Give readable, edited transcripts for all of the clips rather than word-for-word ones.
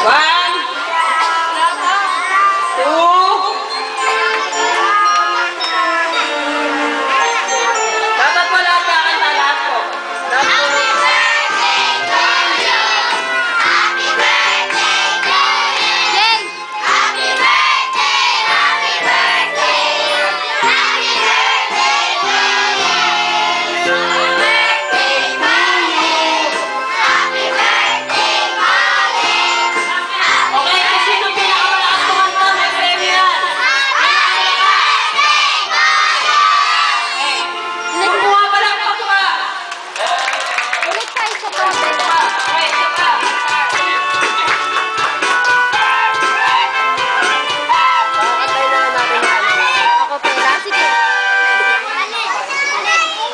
One, two, dapat wala pa kanta lahat po.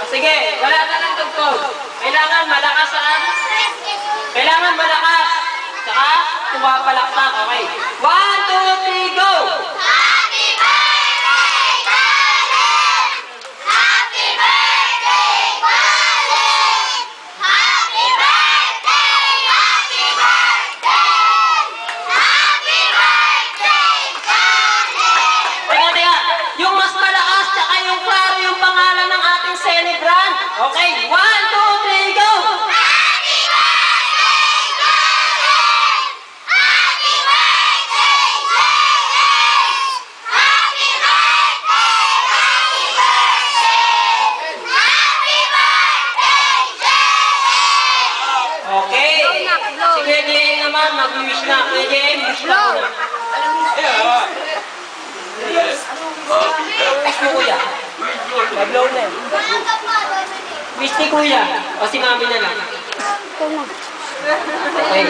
Sige, wala na lang tugtog. Kailangan malakas ang... Kailangan malakas. Saka, pumapalakpak. Okay. 1, 2, 3, go! Happy birthday, Colin! Happy birthday, Colin! Happy birthday! Happy birthday! Happy birthday, Colin! Teka. Yung mas malakas, saka yung klaro yung pangalan ng ating celebrant. Okay, 1, 2, 3, go! Happy birthday, Colin! Happy birthday, Colin! Happy birthday! Happy birthday! Happy birthday, Colin! Okay. Si Kuya JM naman, mag-wish na. Kuya JM, wish na muna. Wish mo, Kuya. Mag-blow na yun. Wish ni Kuya. O si Mami na lang. Okay.